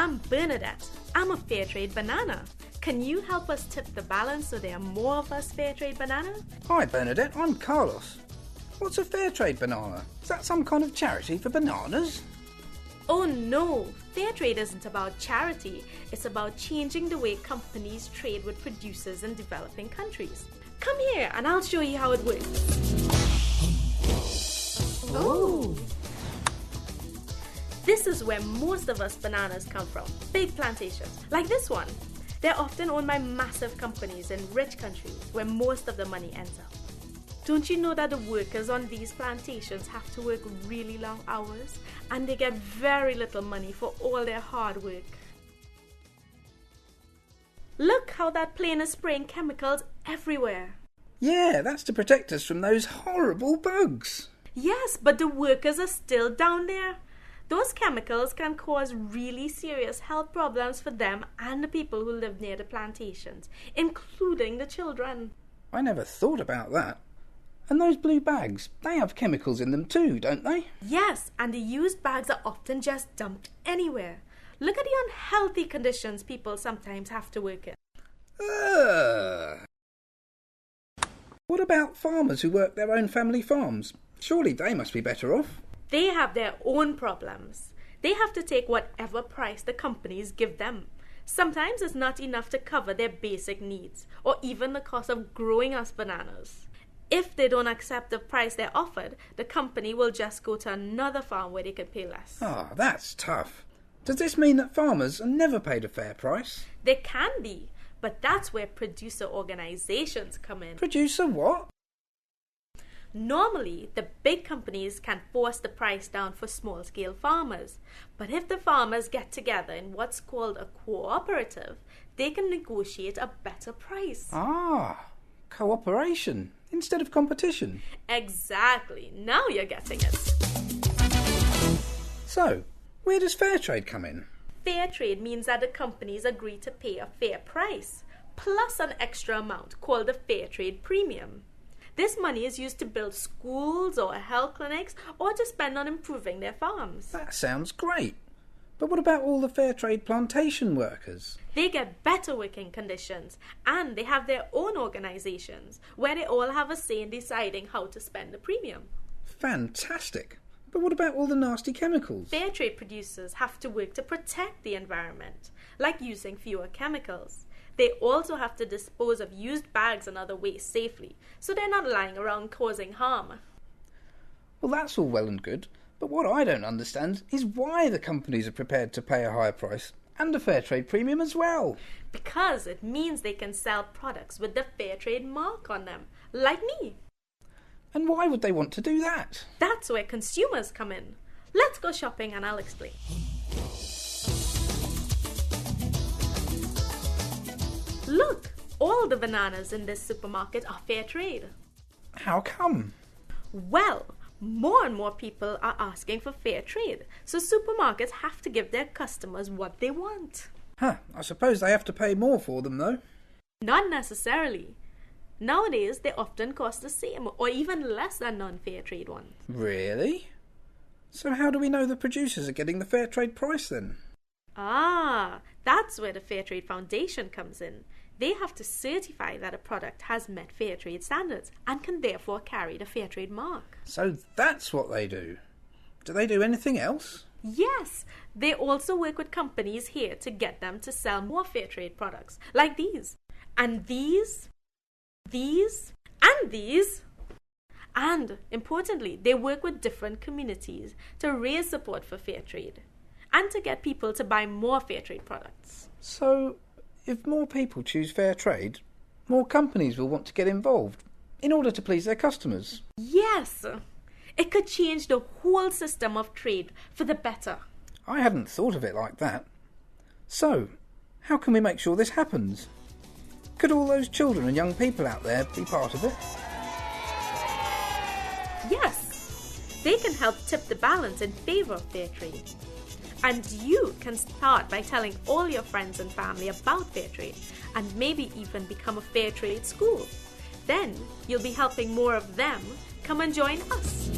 I'm Bernadette. I'm a Fairtrade banana. Can you help us tip the balance so there are more of us Fairtrade bananas? Hi Bernadette, I'm Carlos. What's a Fairtrade banana? Is that some kind of charity for bananas? Oh no, Fairtrade isn't about charity. It's about changing the way companies trade with producers in developing countries. Come here and I'll show you how it works. Oh! This is where most of us bananas come from. Big plantations, like this one. They're often owned by massive companies in rich countries where most of the money ends up. Don't you know that the workers on these plantations have to work really long hours and they get very little money for all their hard work? Look how that plane is spraying chemicals everywhere. Yeah, that's to protect us from those horrible bugs. Yes, but the workers are still down there. Those chemicals can cause really serious health problems for them and the people who live near the plantations, including the children. I never thought about that. And those blue bags, they have chemicals in them too, don't they? Yes, and the used bags are often just dumped anywhere. Look at the unhealthy conditions people sometimes have to work in. What about farmers who work their own family farms? Surely they must be better off. They have their own problems. They have to take whatever price the companies give them. Sometimes it's not enough to cover their basic needs or even the cost of growing us bananas. If they don't accept the price they're offered, the company will just go to another farm where they can pay less. That's tough. Does this mean that farmers are never paid a fair price? They can be, but that's where producer organizations come in. Producer what? Normally, the big companies can force the price down for small-scale farmers. But if the farmers get together in what's called a cooperative, they can negotiate a better price. Cooperation instead of competition. Exactly. Now you're getting it. So, where does Fairtrade come in? Fairtrade means that the companies agree to pay a fair price, plus an extra amount called the Fairtrade premium. This money is used to build schools or health clinics or to spend on improving their farms. That sounds great. But what about all the Fairtrade plantation workers? They get better working conditions and they have their own organizations where they all have a say in deciding how to spend the premium. Fantastic. But what about all the nasty chemicals? Fairtrade producers have to work to protect the environment, like using fewer chemicals. They also have to dispose of used bags and other waste safely, so they're not lying around causing harm. Well, that's all well and good, but what I don't understand is why the companies are prepared to pay a higher price and a Fairtrade premium as well. Because it means they can sell products with the Fairtrade mark on them, like me. And why would they want to do that? That's where consumers come in. Let's go shopping and I'll explain. Look, all the bananas in this supermarket are Fairtrade. How come? Well, more and more people are asking for Fairtrade, so supermarkets have to give their customers what they want. I suppose they have to pay more for them though. Not necessarily. Nowadays, they often cost the same or even less than non-Fairtrade ones. Really? So how do we know the producers are getting the Fairtrade price then? That's where the Fairtrade Foundation comes in. They have to certify that a product has met Fairtrade standards and can therefore carry the Fairtrade mark. So that's what they do. Do they do anything else? Yes, they also work with companies here to get them to sell more Fairtrade products, like these, and these, and these. And, importantly, they work with different communities to raise support for Fairtrade and to get people to buy more Fairtrade products. So, if more people choose Fairtrade, more companies will want to get involved in order to please their customers. Yes! It could change the whole system of trade for the better. I hadn't thought of it like that. So, how can we make sure this happens? Could all those children and young people out there be part of it? Yes! They can help tip the balance in favour of Fairtrade. And you can start by telling all your friends and family about Fairtrade and maybe even become a Fairtrade school. Then you'll be helping more of them come and join us.